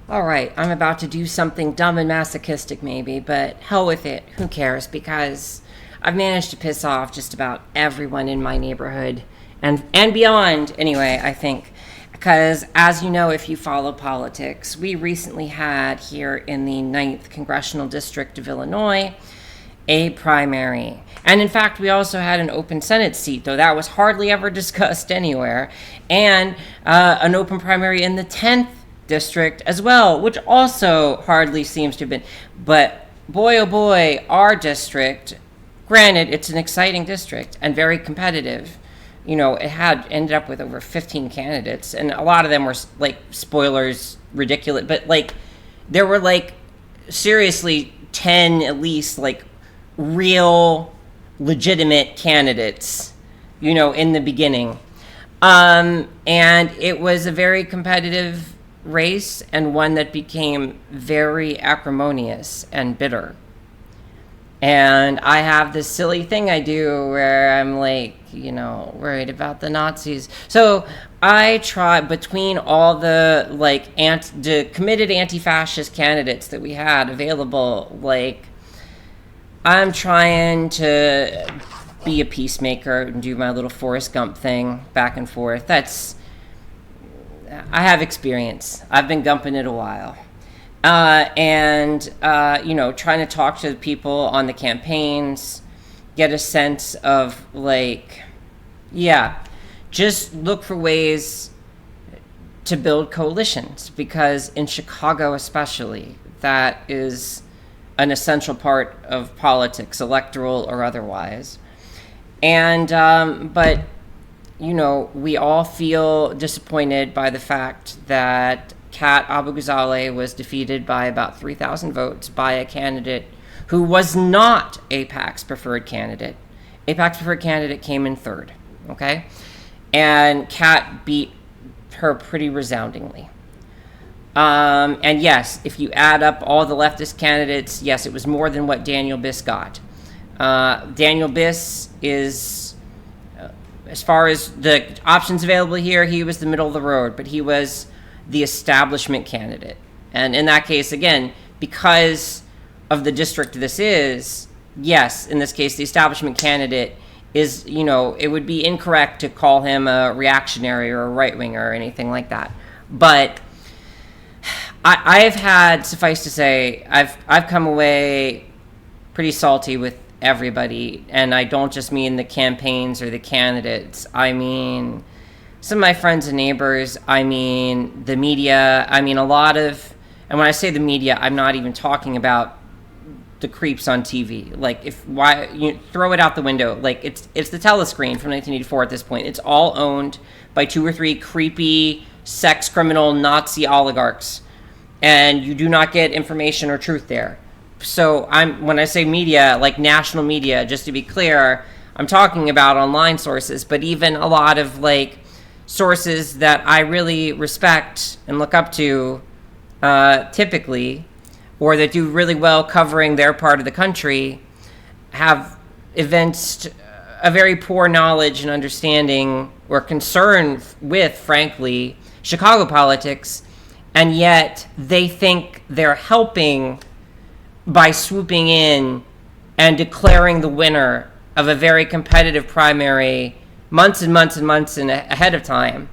All right, I'm about to do something dumb and masochistic maybe, but hell with it. Who cares? Because I've managed to piss off just about everyone in my neighborhood and beyond anyway, I think. Because as you know, if you follow politics, we recently had here in the Ninth Congressional District of Illinois a primary. And in fact, we also had an open Senate seat, though that was hardly ever discussed anywhere, and an open primary in the 10th district as well, which also hardly seems to have been. But boy, oh boy, our district, granted, it's an exciting district and very competitive. You know, it had ended up with over 15 candidates, and a lot of them were like spoilers, ridiculous, but like there were like seriously 10 at least like real legitimate candidates, you know, in the beginning. And it was a very competitive race and one that became very acrimonious and bitter. And I have this silly thing I do where I'm like, you know, worried about the Nazis. So I try between all the like the committed anti-fascist candidates that we had available, like I'm trying to be a peacemaker and do my little Forrest Gump thing back and forth. I have experience. I've been gumping it a while. You know, trying to talk to the people on the campaigns, get a sense of like, yeah, just look for ways to build coalitions, because in Chicago especially, that is an essential part of politics, electoral or otherwise. And, but, you know, we all feel disappointed by the fact that KatAbu was defeated by about 3,000 votes by a candidate who was not AIPAC's preferred candidate. AIPAC's preferred candidate came in third, okay? And Kat beat her pretty resoundingly. And yes, if you add up all the leftist candidates, yes, it was more than what Daniel Biss got. Daniel Biss is, as far as the options available here, he was the middle of the road, but he was the establishment candidate. And in that case, again, because of the district this is, yes, in this case, the establishment candidate is, you know, it would be incorrect to call him a reactionary or a right-winger or anything like that. But I've had, suffice to say, I've come away pretty salty with everybody, and I don't just mean the campaigns or the candidates. I mean some of my friends and neighbors. I mean the media. I mean a lot of, and when I say the media, I'm not even talking about the creeps on TV. Like, if why you throw it out the window. Like, it's the telescreen from 1984 at this point. It's all owned by 2 or 3 creepy sex criminal Nazi oligarchs, and you do not get information or truth there. So when I say media, like national media, just to be clear, I'm talking about online sources, but even a lot of like sources that I really respect and look up to, typically, or that do really well covering their part of the country, have evinced a very poor knowledge and understanding or concern with, frankly, Chicago politics, and yet they think they're helping by swooping in and declaring the winner of a very competitive primary months and months and months ahead of time.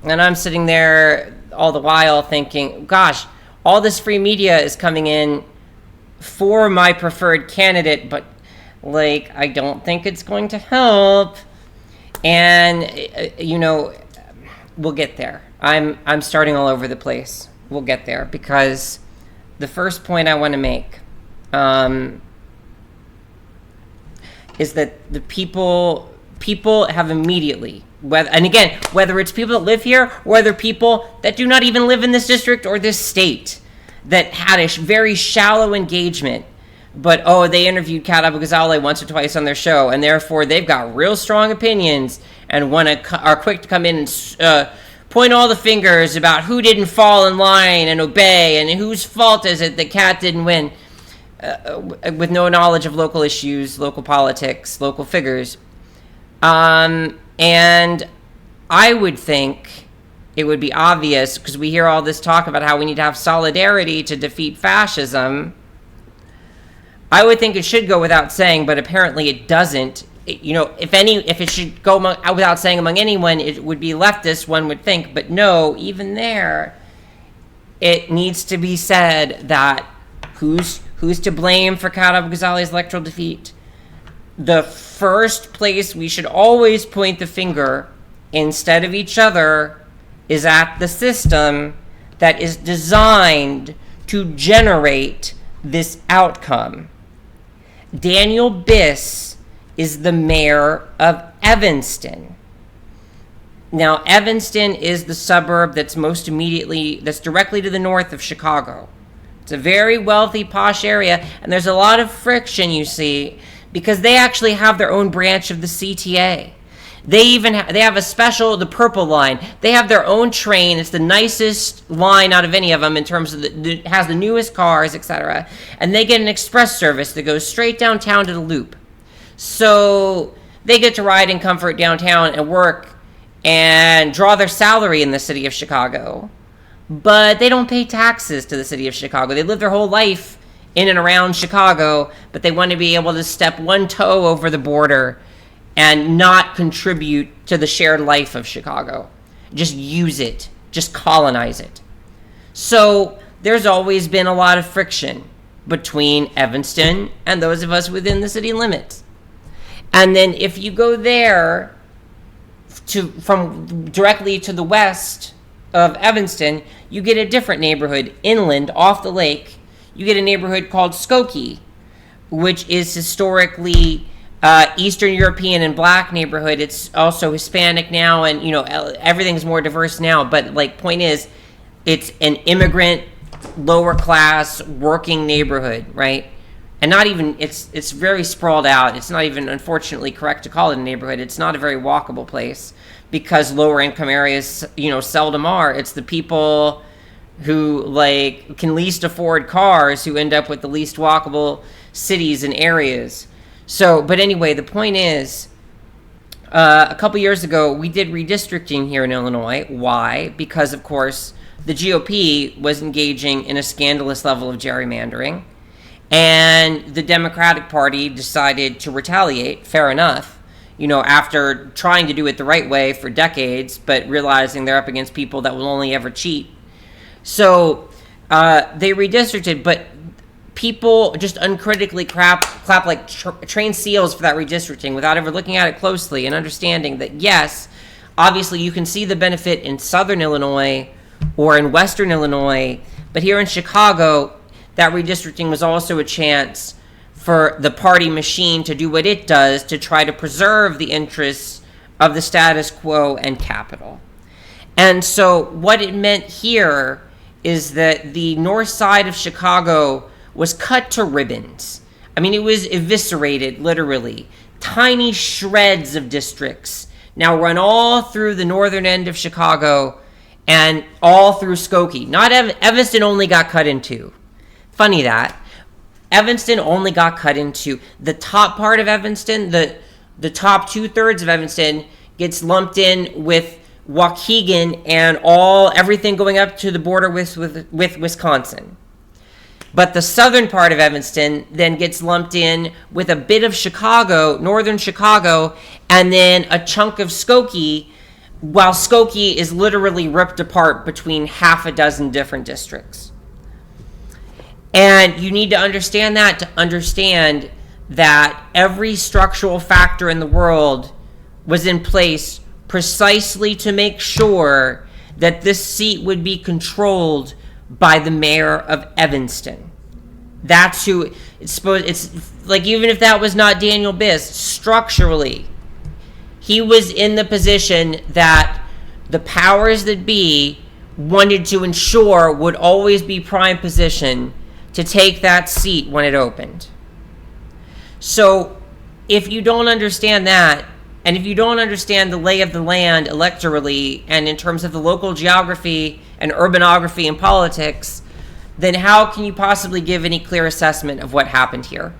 And I'm sitting there all the while thinking, gosh, all this free media is coming in for my preferred candidate, but like, I don't think it's going to help. And, you know, we'll get there. I'm starting all over the place. We'll get there, because the first point I want to make is that the people have immediately, whether it's people that live here or whether people that do not even live in this district or this state, that had a very shallow engagement, but they interviewed KatAbu once or twice on their show, and therefore they've got real strong opinions and are quick to come in and point all the fingers about who didn't fall in line and obey, and whose fault is it that Kat didn't win, with no knowledge of local issues, local politics, local figures. And I would think it would be obvious, because we hear all this talk about how we need to have solidarity to defeat fascism. I would think it should go without saying, but apparently it doesn't. If it should go without saying among anyone, it would be leftists, one would think. But no, even there, it needs to be said that who's to blame for KatAbu Ghazali's electoral defeat? The first place we should always point the finger, instead of each other, is at the system that is designed to generate this outcome. Daniel Biss is the mayor of Evanston. Now, Evanston is the suburb that's directly to the north of Chicago. It's a very wealthy, posh area, and there's a lot of friction, you see, because they actually have their own branch of the CTA. They have a special, the Purple Line. They have their own train. It's the nicest line out of any of them in terms of it has the newest cars, etc. And they get an express service that goes straight downtown to the Loop. So they get to ride in comfort downtown and work and draw their salary in the city of Chicago. But they don't pay taxes to the city of Chicago. They live their whole life in and around Chicago, but they want to be able to step one toe over the border and not contribute to the shared life of Chicago. Just use it. Just colonize it. So there's always been a lot of friction between Evanston and those of us within the city limits. And then if you go there from directly to the west of Evanston, you get a different neighborhood inland off the lake. You get a neighborhood called Skokie, which is historically Eastern European and black neighborhood. It's also Hispanic now, and everything's more diverse now. But point is, it's an immigrant, lower class, working neighborhood, right? And not even it's very sprawled out. It's not even, unfortunately, correct to call it a neighborhood. It's not a very walkable place because lower income areas, seldom are. It's the people who can least afford cars who end up with the least walkable cities and areas. So, but anyway, the point is, a couple years ago, we did redistricting here in Illinois. Why? Because, of course, the GOP was engaging in a scandalous level of gerrymandering, and the Democratic Party decided to retaliate. Fair enough. After trying to do it the right way for decades, but realizing they're up against people that will only ever cheat. So, they redistricted, but people just uncritically clap like trained seals for that redistricting without ever looking at it closely and understanding that, yes, obviously you can see the benefit in southern Illinois or in western Illinois, but here in Chicago, that redistricting was also a chance for the party machine to do what it does to try to preserve the interests of the status quo and capital. And so what it meant here is that the north side of Chicago was cut to ribbons. I mean, it was eviscerated, literally. Tiny shreds of districts now run all through the northern end of Chicago and all through Skokie. Not Evanston only got cut in two. Funny that. Evanston only got cut into the top part of Evanston. The top 2/3 of Evanston gets lumped in with Waukegan and everything going up to the border with Wisconsin. But the southern part of Evanston then gets lumped in with a bit of Chicago, northern Chicago, and then a chunk of Skokie, while Skokie is literally ripped apart between half a dozen different districts. And you need to understand that every structural factor in the world was in place precisely to make sure that this seat would be controlled by the mayor of Evanston. That's who it's supposed. It's like, even if that was not Daniel Biss, structurally, he was in the position that the powers that be wanted to ensure would always be prime position to take that seat when it opened. So if you don't understand that, and if you don't understand the lay of the land electorally and in terms of the local geography and urbanography and politics, then how can you possibly give any clear assessment of what happened here?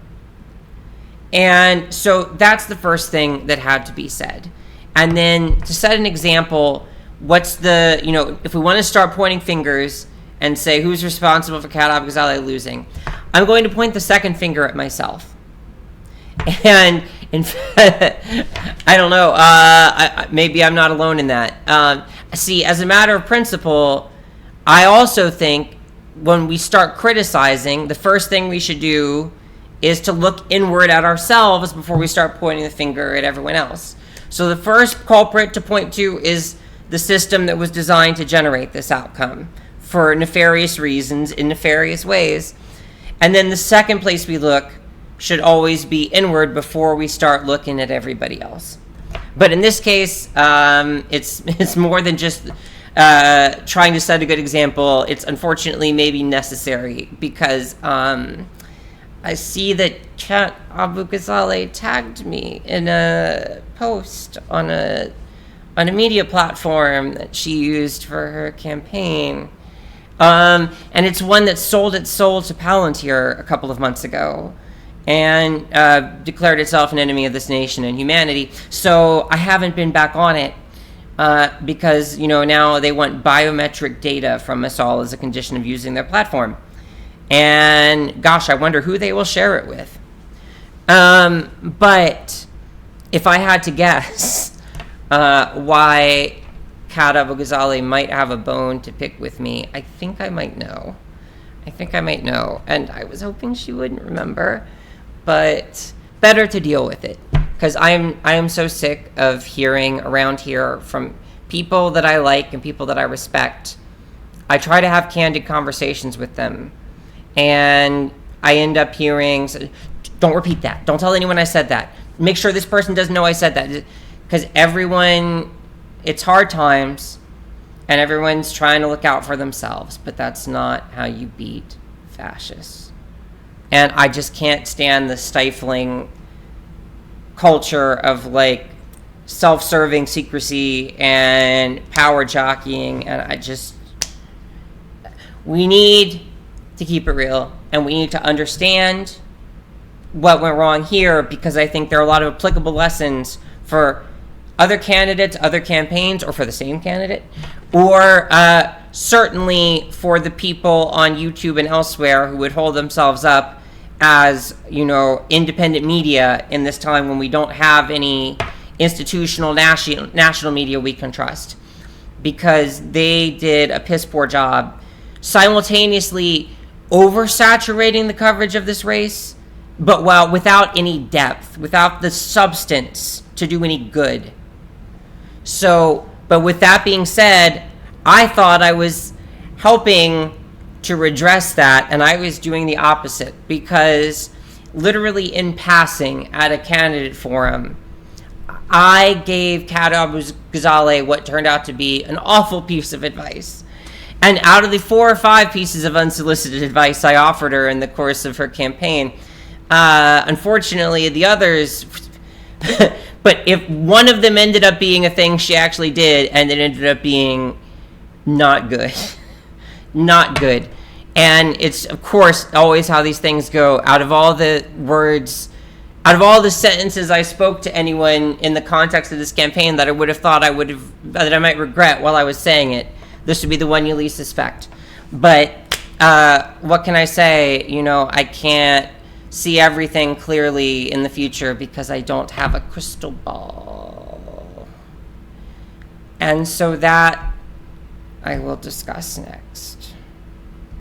And so that's the first thing that had to be said. And then to set an example, what's the, if we want to start pointing fingers and say who's responsible for KatAbu Ghazaleh losing, I'm going to point the second finger at myself. And in fact, I don't know, maybe I'm not alone in that. See, as a matter of principle, I also think when we start criticizing, the first thing we should do is to look inward at ourselves before we start pointing the finger at everyone else. So the first culprit to point to is the system that was designed to generate this outcome for nefarious reasons in nefarious ways. And then the second place we look should always be inward before we start looking at everybody else. But in this case, it's more than just trying to set a good example. It's unfortunately maybe necessary because I see that KatAbu Ghazaleh tagged me in a post on a media platform that she used for her campaign. And it's one that sold its soul to Palantir a couple of months ago and declared itself an enemy of this nation and humanity. So I haven't been back on it because, now they want biometric data from us all as a condition of using their platform. And gosh, I wonder who they will share it with. But if I had to guess why KatAbu Ghazaleh might have a bone to pick with me, I think I might know. And I was hoping she wouldn't remember, but better to deal with it. Because I am so sick of hearing around here from people that I like and people that I respect. I try to have candid conversations with them. And I end up hearing, don't repeat that. Don't tell anyone I said that. Make sure this person doesn't know I said that. Because everyone, it's hard times, and everyone's trying to look out for themselves. But that's not how you beat fascists. And I just can't stand the stifling culture of, self-serving secrecy and power jockeying. And we need to keep it real, and we need to understand what went wrong here, because I think there are a lot of applicable lessons for other candidates, other campaigns, or for the same candidate, or certainly for the people on YouTube and elsewhere who would hold themselves up as, independent media in this time when we don't have any institutional national media we can trust, because they did a piss poor job simultaneously oversaturating the coverage of this race, but without any depth, without the substance to do any good. So, but with that being said, I thought I was helping to redress that, and I was doing the opposite, because literally in passing at a candidate forum, I gave KatAbu Ghazaleh what turned out to be an awful piece of advice. And out of the 4 or 5 pieces of unsolicited advice I offered her in the course of her campaign, unfortunately, the others, but if one of them ended up being a thing she actually did, and it ended up being not good. Not good. And it's, of course, always how these things go. Out of all the sentences I spoke to anyone in the context of this campaign that I would have thought that I might regret while I was saying it, this would be the one you least suspect. But what can I say? I can't see everything clearly in the future because I don't have a crystal ball. And so that I will discuss next.